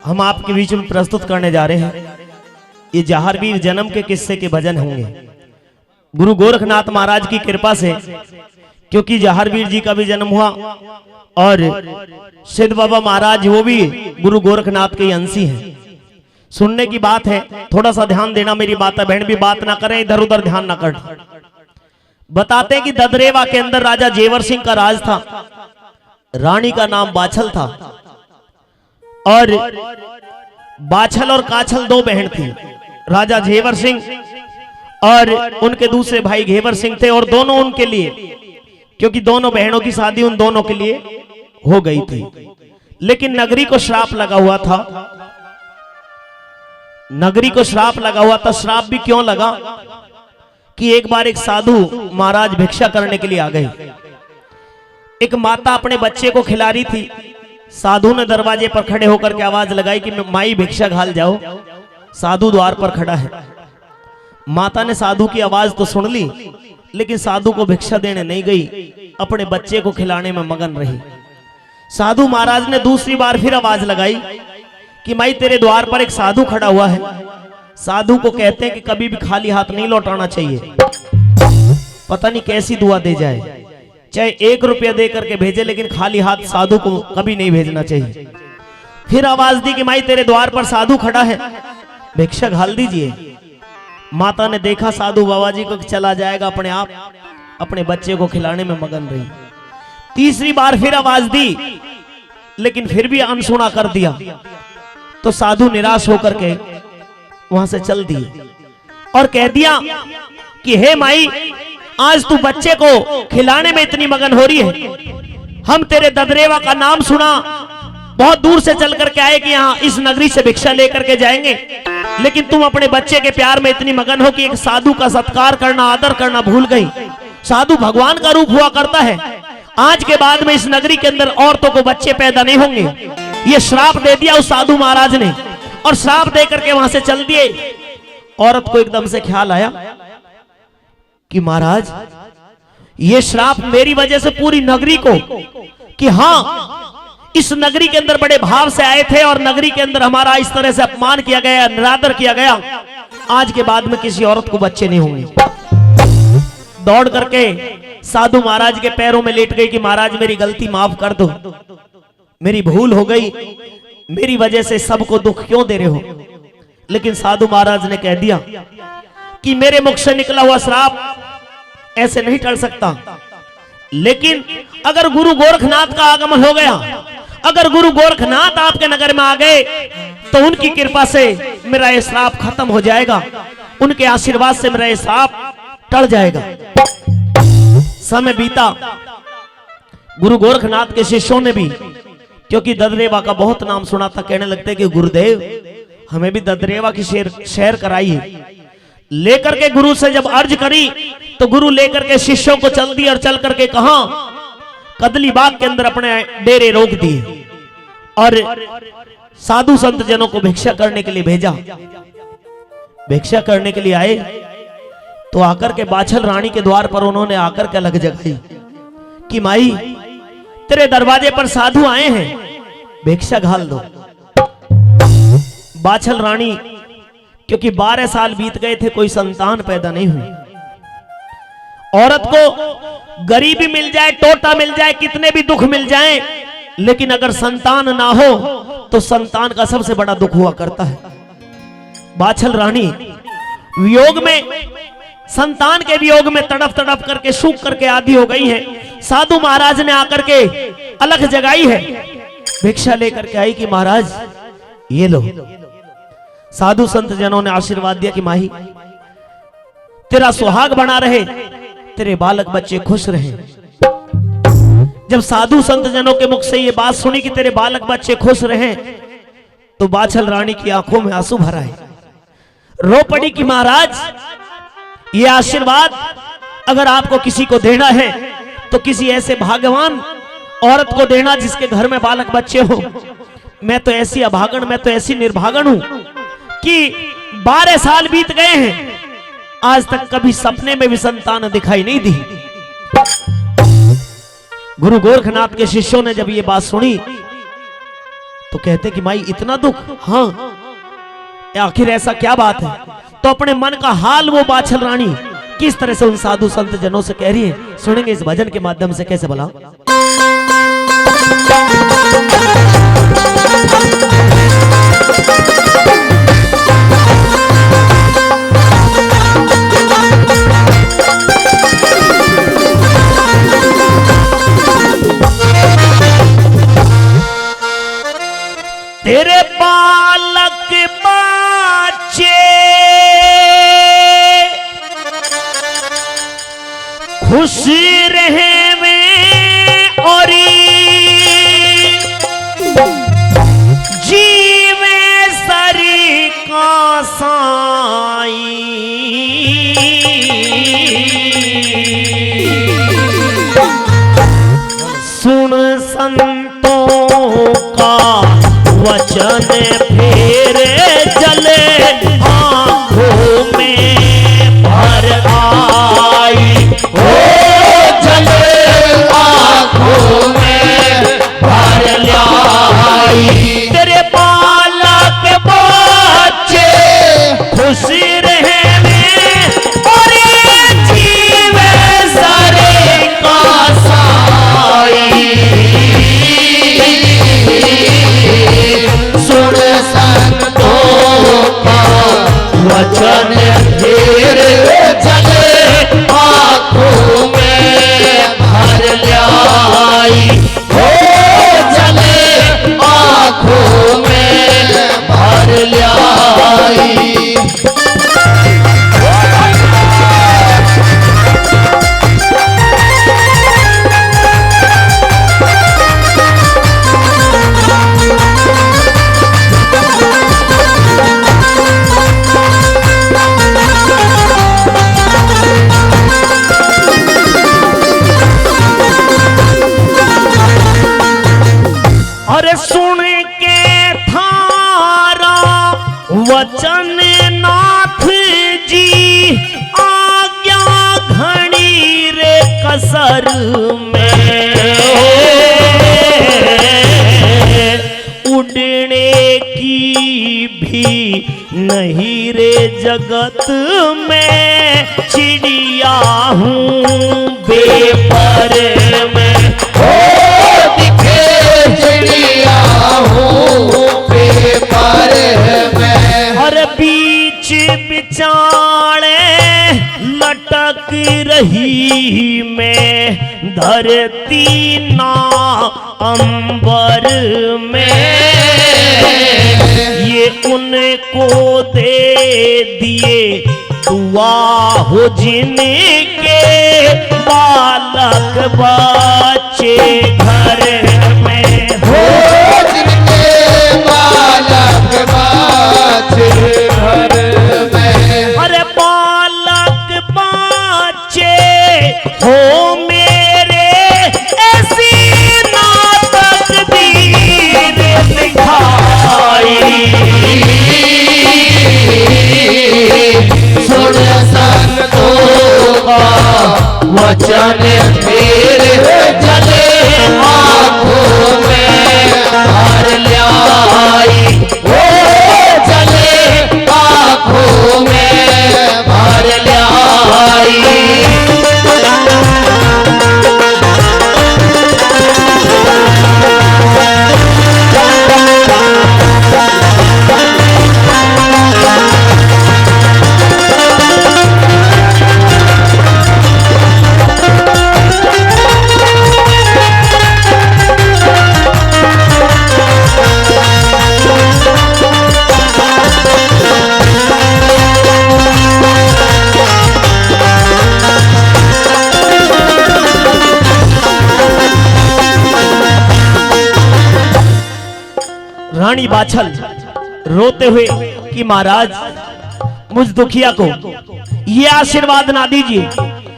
हम आपके बीच में प्रस्तुत करने जा रहे हैं ये जहारवीर जन्म के किस्से के भजन होंगे गुरु गोरखनाथ महाराज की कृपा से, क्योंकि जहारवीर जी का भी जन्म हुआ और सिद्ध बाबा महाराज वो भी गुरु गोरखनाथ के अंशी हैं। सुनने की बात है, थोड़ा सा ध्यान देना मेरी बात है, बहन भी बात ना करें, इधर उधर ध्यान ना कर। बताते हैं कि ददरेवा के अंदर राजा जेवर सिंह का राज था, रानी का नाम बाछल था और बाछल और काछल दो बहन थी। राजा जेवर सिंह और उनके दूसरे भाई घेवर सिंह थे और दोनों उनके लिए, क्योंकि दोनों बहनों की शादी उन दोनों के लिए हो गई थी, लेकिन नगरी को श्राप लगा हुआ था। नगरी को श्राप लगा हुआ था। श्राप भी क्यों लगा कि एक बार एक साधु महाराज भिक्षा करने के लिए आ गए। एक माता अपने बच्चे को खिला रही थी। साधु ने दरवाजे पर खड़े होकर के आवाज लगाई कि माई भिक्षा घाल जाओ। साधु द्वार पर खड़ा है। माता ने साधु की आवाज तो सुन ली, लेकिन साधु को भिक्षा देने नहीं गई, अपने बच्चे को खिलाने में मगन रही। साधु महाराज ने दूसरी बार फिर आवाज लगाई कि माई तेरे द्वार पर एक साधु खड़ा हुआ है। साधु को कहते हैं कि कभी भी खाली हाथ नहीं लौटाना चाहिए, पता नहीं कैसी दुआ दे जाए, चाहे 1 रुपया दे करके भेजे, लेकिन खाली हाथ साधु को कभी नहीं भेजना चाहिए। फिर आवाज दी कि माई तेरे द्वार पर साधु खड़ा है, भिक्षा घाल दीजिए। माता ने देखा साधु बाबा जी को चला जाएगा, अपने आप अपने बच्चे को खिलाने में मगन रही। तीसरी बार फिर आवाज दी, लेकिन फिर भी अनसुना कर दिया। तो साधु निराश होकर के वहां से चल दिए और कह दिया कि हे माई, आज तू बच्चे को खिलाने में इतनी मगन हो रही है, हम तेरे ददरेवा का नाम सुना, बहुत दूर से चल करके आए कि यहाँ इस नगरी से भिक्षा लेकर के जाएंगे, लेकिन तुम अपने बच्चे के प्यार में इतनी मगन हो कि एक साधु का सत्कार करना, आदर करना भूल गई। साधु भगवान का रूप हुआ करता है। आज के बाद में इस नगरी के अंदर औरतों को बच्चे पैदा नहीं होंगे। ये श्राप दे दिया उस साधु महाराज ने और श्राप दे करके वहां से चल दिए। औरत को एकदम से ख्याल आया कि महाराज, ये श्राप मेरी वजह से पूरी नगरी को, कि हाँ इस नगरी के अंदर बड़े भाव से आए थे और नगरी के अंदर हमारा इस तरह से अपमान किया गया, निरादर किया गया, आज के बाद में किसी औरत को बच्चे नहीं होंगे। दौड़ करके साधु महाराज के पैरों में लेट गई कि महाराज मेरी गलती माफ कर दो, मेरी भूल हो गई, मेरी वजह से सबको दुख क्यों दे रहे हो। लेकिन साधु महाराज ने कह दिया कि मेरे मुख से निकला हुआ श्राप ऐसे नहीं टल सकता, लेकिन अगर गुरु गोरखनाथ का आगमन हो गया, अगर गुरु गोरखनाथ आपके नगर में आ गए, तो उनकी कृपा से मेरा ये श्राप खत्म हो जाएगा, उनके आशीर्वाद से मेरा ये श्राप टल जाएगा। समय बीता। गुरु गोरखनाथ के शिष्यों ने भी, क्योंकि ददरेवा का बहुत नाम सुना था, कहने लगते कि गुरुदेव हमें भी ददरेवा की शहर कराइए। लेकर के गुरु से जब अर्ज करी तो गुरु लेकर के शिष्यों को चल दिए और चल करके कहा कदली बाग के अंदर अपने डेरे रोक दिए और साधु संत जनों को भिक्षा करने के लिए भेजा। भिक्षा करने के लिए आए तो आकर के बाछल रानी के द्वार पर उन्होंने आकर के अलग जगाई कि माई तेरे दरवाजे पर साधु आए हैं, भिक्षा घाल दो। बाछल रानी, क्योंकि 12 साल बीत गए थे, कोई संतान पैदा नहीं हुई। औरत को गरीबी मिल जाए, टोटा मिल जाए, कितने भी दुख मिल जाएं, लेकिन अगर संतान ना हो तो संतान का सबसे बड़ा दुख हुआ करता है। बाछल रानी वियोग में, संतान के वियोग में तड़प तड़प करके सूख करके आधी हो गई है। साधु महाराज ने आकर के अलग जगाई है, भिक्षा लेकर के आई कि महाराज ये लो। साधु संत जनों ने आशीर्वाद दिया कि माही तेरा सुहाग बना रहे, तेरे बालक बच्चे खुश रहे। जब साधु संत जनों के मुख से ये बात सुनी कि तेरे बालक बच्चे खुश रहे, तो बाछल रानी की आंखों में आंसू भर आए, रो पड़ी कि महाराज ये आशीर्वाद अगर आपको किसी को देना है तो किसी ऐसे भाग्यवान औरत को देना जिसके घर में बालक बच्चे हो। मैं तो ऐसी अभागन, मैं तो ऐसी निर्भागन हूं कि 12 साल बीत गए हैं, आज तक कभी सपने में भी संतान दिखाई नहीं दी। गुरु गोरखनाथ के शिष्यों ने जब ये बात सुनी तो कहते कि माई इतना दुख? हाँ, आखिर ऐसा क्या बात है? तो अपने मन का हाल वो बाछल रानी किस तरह से उन साधु संत जनों से कह रही है, सुनेंगे इस भजन के माध्यम से। कैसे भला? तेरे बालक बच्चे खुशी रहे में और जीवे सरी का साई। सुन संतों का वचन फेरे जले आंखों में भर आई। हो जले आंखों में भर लाई। तेरे बालक बच्चे खुशी रहे में और जीवे सारे का साई। सुन संतों का वचन फिर जले आंखों में भर लाई। हो जले आंखों में भर लाई। अरे सुन के थारा वचन नाथ जी आज्ञा घड़ी रे कसर में उड़ने की भी नहीं रे जगत में चिड़िया हूँ बेपर में। चिड़िया हूँ पेपर में। हर बीच बिचारे लटक रही मैं धरती ना अंबर में। ये उनको दे दिए दुआ हो जिनके बालक बच्चे घर में। हो जिनके बालक बच्चे घर में। अरे बालक बच्चे हो मेरे ऐसी नाटक दीर दिखाई। सुन संतों का वचन फिर जले आंखों में भर लाई। वो जले आंखों में भर लाई। रानी बाछल रोते हुए कि महाराज मुझ दुखिया को ये आशीर्वाद ना दीजिए,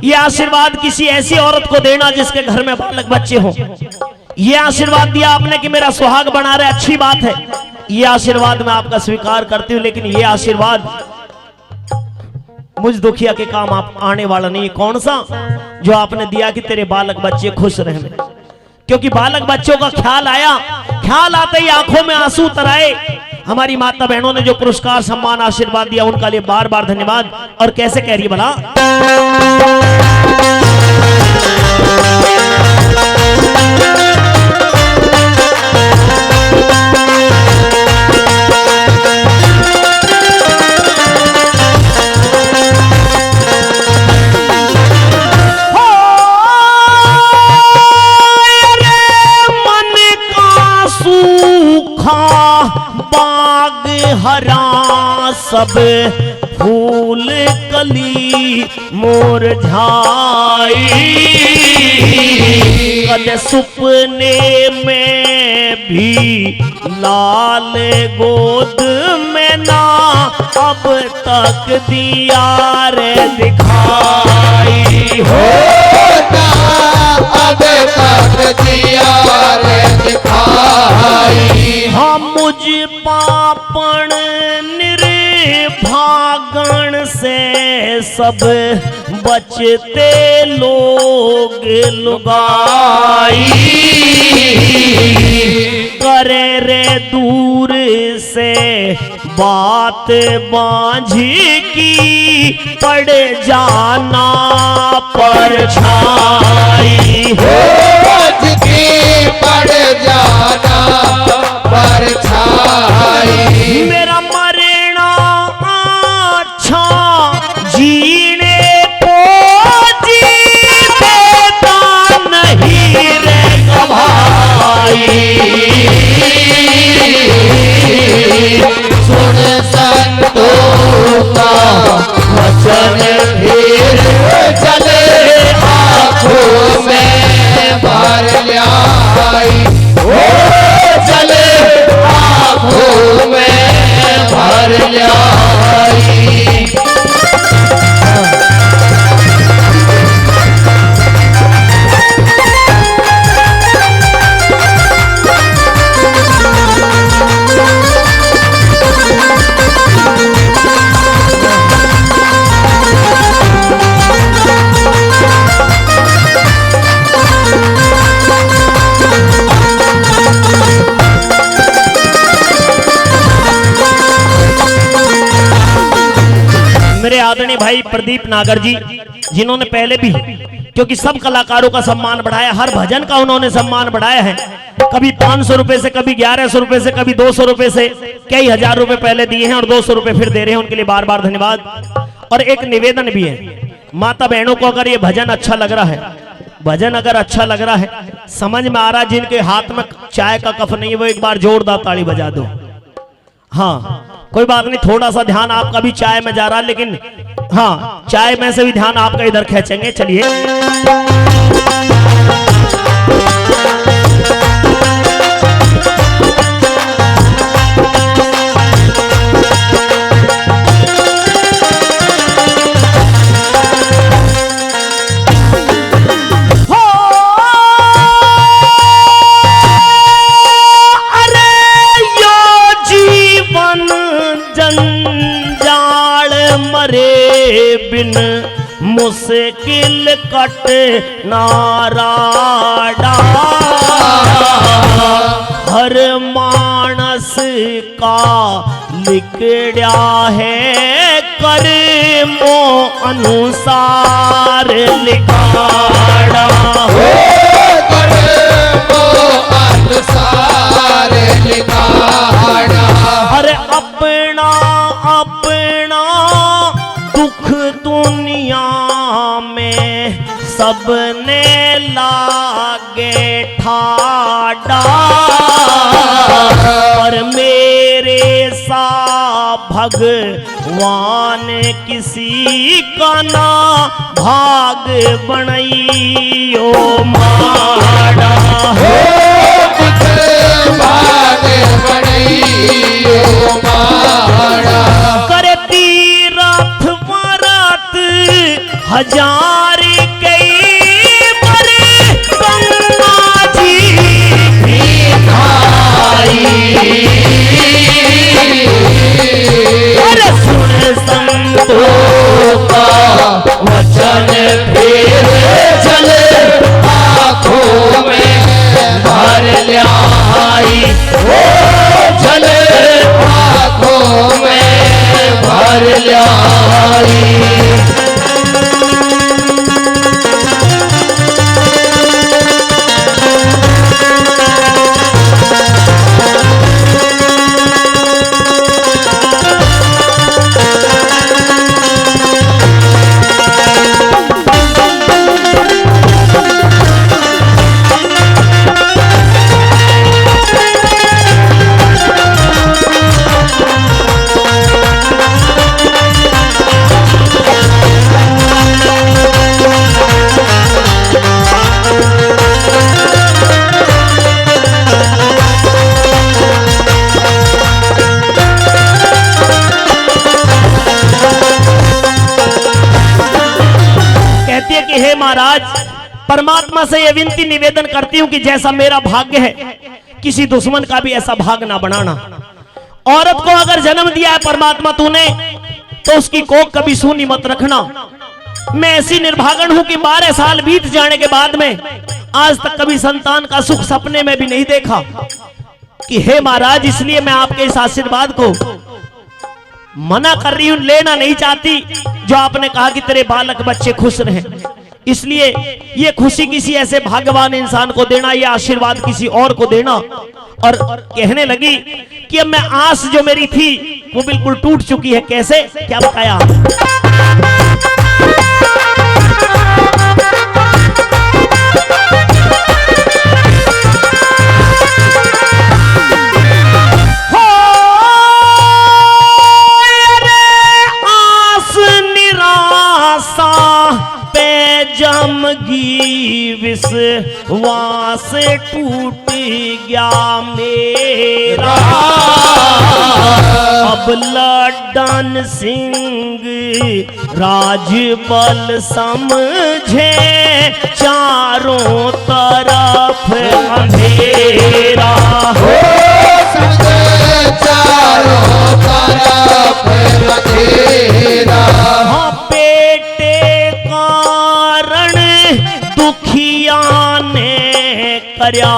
ये आशीर्वाद किसी ऐसी औरत को देना जिसके घर में बालक बच्चे हों। ये आशीर्वाद दिया आपने कि मेरा सुहाग बना रहे, अच्छी बात है, ये आशीर्वाद मैं आपका स्वीकार करती हूँ, लेकिन ये आशीर्वाद मुझ दुखिया के काम आप आने वाला नहीं है। कौन सा? जो आपने दिया कि तेरे बालक बच्चे खुश रहें। क्योंकि बालक बच्चों का ख्याल आया, ख्याल आते ही आंखों में आंसू उतर आए। हमारी माता बहनों ने जो पुरस्कार सम्मान आशीर्वाद दिया उनका लिए बार बार धन्यवाद। और कैसे कह रही है भला, हरा सब फूल कली मुरझाई, कद सुपने में भी लाल गोद में ना अब तक दिया रे दिखाई होता, अब तक दिया रे दिखाई। हम मुझ पापण निर्भागण से सब बचते लोग लुगाई, करे रे दूर से बात बांझी की, पड़ जाना परछाई पड़ जाना परछाई। मेरा मरना अच्छा जीने को जी देता नहीं रे गवाई, सुन संतों का वचन फिर चले आँखों में भर लाई, चले आँखों में भर लाई। मेरे आदरणीय भाई प्रदीप नागर जी, जिन्होंने पहले भी, क्योंकि सब कलाकारों का सम्मान बढ़ाया, हर भजन का उन्होंने सम्मान बढ़ाया है, कभी 500 रुपए से, कभी 1100 रुपए से, कभी 200 रुपए से, कई हजार रुपए पहले दिए हैं और 200 रुपए फिर दे रहे हैं। उनके लिए बार बार धन्यवाद। और एक निवेदन भी है, माता बहनों को अगर ये भजन अच्छा लग रहा है, भजन अगर अच्छा लग रहा है, समझ में आ रहा है, जिनके हाथ में चाय का कप नहीं है वो एक बार जोरदार ताली बजा दो। हाँ कोई बात नहीं, थोड़ा सा ध्यान आपका भी चाय में जा रहा है, लेकिन हाँ चाय में से भी ध्यान आपका इधर खींचेंगे। चलिए बिन मुश्किल कट नाराडा, हर मानस का लिखड़ा है कर्मों अनुसार लिखाड़ा, कर्मों अनुसार लिखाड़ा। अरे अपना अपना दुख दुनिया में सबने लागे ठाडा, पर मेरे सा भगवान किसी का ना भाग बनइयो माड़ा, भाग बनइयो माड़ा। करे तीरथ वरत हजार कई बरे गंगा जी भी खाई, अरे सुन संतों का वचन फिर चले आँखों में महाराज, परमात्मा से यह विनती निवेदन करती हूं कि जैसा मेरा भाग्य है किसी दुश्मन का भी ऐसा भाग ना बनाना। औरत को अगर जन्म दिया है परमात्मा तूने, तो उसकी कोख कभी सूनी मत रखना। मैं ऐसी निर्भागन हूं कि 12 साल बीत जाने के बाद में आज तक कभी संतान का सुख सपने में भी नहीं देखा। कि हे महाराज, इसलिए मैं आपके इस आशीर्वाद को मना कर रही हूं, लेना नहीं चाहती। जो आपने कहा कि तेरे बालक बच्चे खुश रहें, इसलिए ये खुशी किसी ऐसे भाग्यवान इंसान को देना, ये आशीर्वाद किसी और को देना। और कहने लगी कि अब मैं आस जो मेरी थी वो बिल्कुल टूट चुकी है। कैसे, क्या बताया? विश्वास टूट गया मेरा, अब लड्डन सिंह राजबल समझे चारों तरफ अंधेरा। चारों तरफ अंधेरा। हाँ, बेटे कारण दुखिया ने करया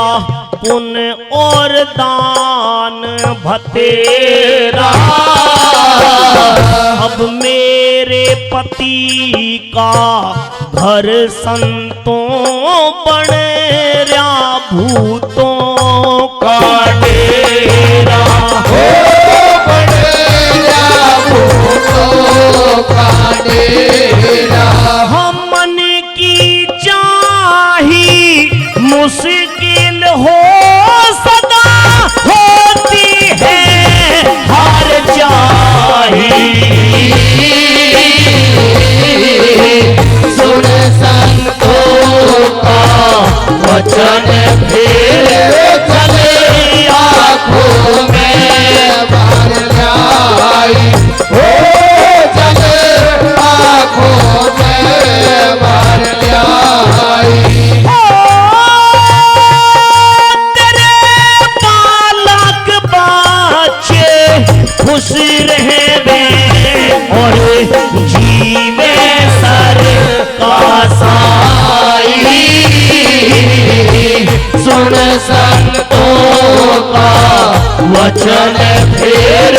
पुण्य और दान भतेरा। अब मेरे पति का घर संतों बन रहा भूतों का डेरा। बन रहा भूतों का डेरा। हम मन की चाही मुश्किल हो सदा होती है हार चाही। सुन संतों का वचन फिर चले आँखों में भर जाई। हो चले आँखों में भर जाई। खुश रहे वे और जीवे सर का साई। सुन संतों का वचन फिर